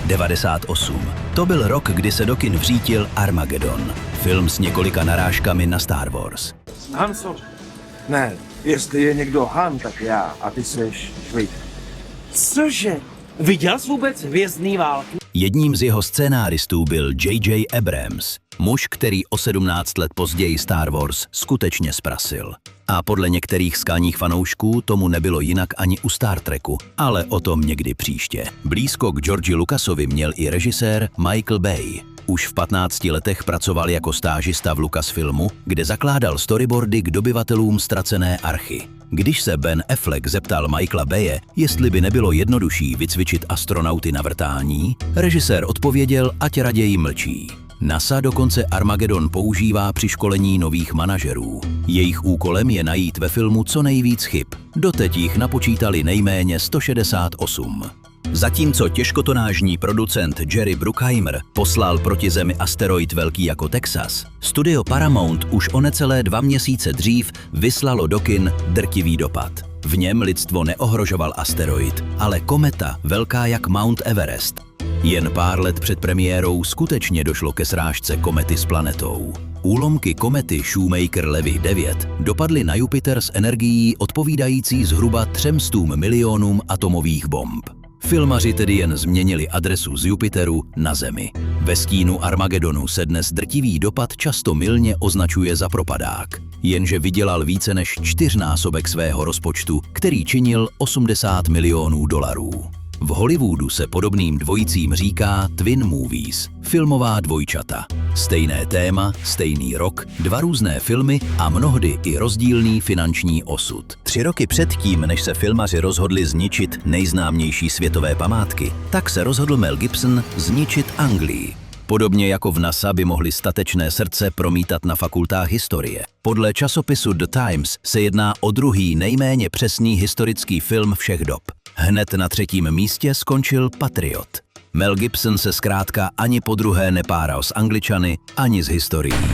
98. To byl rok, kdy se do kin vřítil Armageddon, film s několika narážkami na Star Wars. Han Solo. Ne, jestli je někdo Han, tak já a ty seš Vader. Cože? Viděl jsi vůbec Hvězdný války? Jedním z jeho scénáristů byl J.J. Abrams, muž, který o 17 let později Star Wars skutečně zprasil. A podle některých skalních fanoušků tomu nebylo jinak ani u Star Treku, ale o tom někdy příště. Blízko k Georgi Lucasovi měl i režisér Michael Bay. Už v 15 letech pracoval jako stážista v Lucasfilmu, kde zakládal storyboardy k dobyvatelům ztracené archy. Když se Ben Affleck zeptal Michaela Baye, jestli by nebylo jednodušší vycvičit astronauty na vrtání, režisér odpověděl, ať raději mlčí. NASA dokonce Armageddon používá při školení nových manažerů. Jejich úkolem je najít ve filmu co nejvíc chyb. Doteď jich napočítali nejméně 168. Zatímco těžkotonážní producent Jerry Bruckheimer poslal proti Zemi asteroid velký jako Texas, studio Paramount už o necelé 2 měsíce dřív vyslalo do kin Drtivý dopad. V něm lidstvo neohrožoval asteroid, ale kometa velká jak Mount Everest. Jen pár let před premiérou skutečně došlo ke srážce komety s planetou. Úlomky komety Shoemaker-Levy 9 dopadly na Jupiter s energií odpovídající zhruba 300 milionům atomových bomb. Filmaři tedy jen změnili adresu z Jupiteru na Zemi. Ve stínu Armagedonu se dnes Drtivý dopad často mylně označuje za propadák. Jenže vydělal více než 4násobek svého rozpočtu, který činil 80 milionů dolarů. V Hollywoodu se podobným dvojicím říká twin movies, filmová dvojčata. Stejné téma, stejný rok, 2 různé filmy a mnohdy i rozdílný finanční osud. 3 roky předtím, než se filmaři rozhodli zničit nejznámější světové památky, tak se rozhodl Mel Gibson zničit Anglii. Podobně jako v NASA by mohly statečné srdce promítat na fakultách historie. Podle časopisu The Times se jedná o druhý nejméně přesný historický film všech dob. Hned na 3. místě skončil Patriot. Mel Gibson se zkrátka ani podruhé nepáral s Angličany, ani s historií.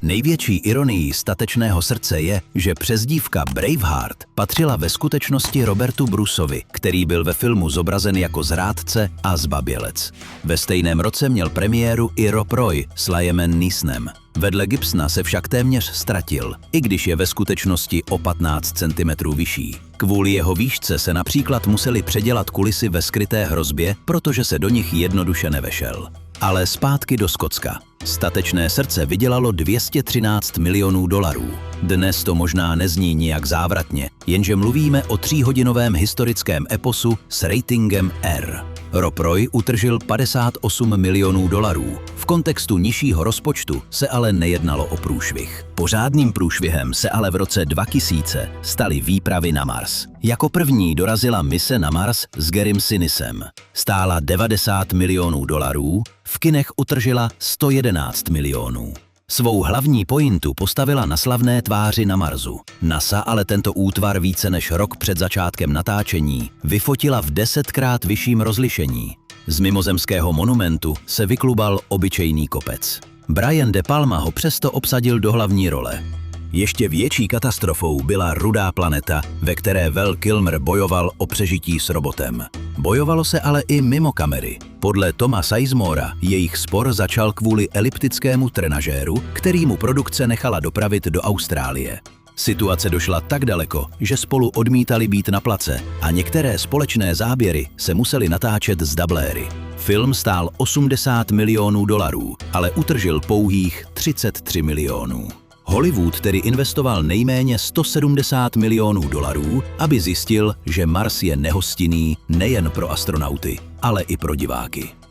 Největší ironií statečného srdce je, že přezdívka Braveheart patřila ve skutečnosti Robertu Bruceovi, který byl ve filmu zobrazen jako zrádce a zbabělec. Ve stejném roce měl premiéru i Rob Roy s Liamem Neesonem. Vedle Gibsona se však téměř ztratil, i když je ve skutečnosti o 15 cm vyšší. Kvůli jeho výšce se například museli předělat kulisy ve skryté hrozbě, protože se do nich jednoduše nevešel. Ale zpátky do Skotska. Statečné srdce vydělalo 213 milionů dolarů. Dnes to možná nezní nijak závratně, jenže mluvíme o 3hodinovém historickém eposu s ratingem R. Rob Roy utržil 58 milionů dolarů. V kontextu nižšího rozpočtu se ale nejednalo o průšvih. Pořádným průšvihem se ale v roce 2000 staly výpravy na Mars. Jako první dorazila mise na Mars s Garym Sinisem. Stála 90 milionů dolarů, v kinech utržila 111 milionů. Svou hlavní pointu postavila na slavné tváři na Marsu. NASA ale tento útvar více než rok před začátkem natáčení vyfotila v 10krát vyšším rozlišení. Z mimozemského monumentu se vyklubal obyčejný kopec. Brian De Palma ho přesto obsadil do hlavní role. Ještě větší katastrofou byla Rudá planeta, ve které Val Kilmer bojoval o přežití s robotem. Bojovalo se ale i mimo kamery. Podle Toma Sizemora jejich spor začal kvůli eliptickému trenažéru, který mu produkce nechala dopravit do Austrálie. Situace došla tak daleko, že spolu odmítali být na place a některé společné záběry se musely natáčet z dubléry. Film stál 80 milionů dolarů, ale utržil pouhých 33 milionů. Hollywood tedy investoval nejméně 170 milionů dolarů, aby zjistil, že Mars je nehostinný nejen pro astronauty, ale i pro diváky.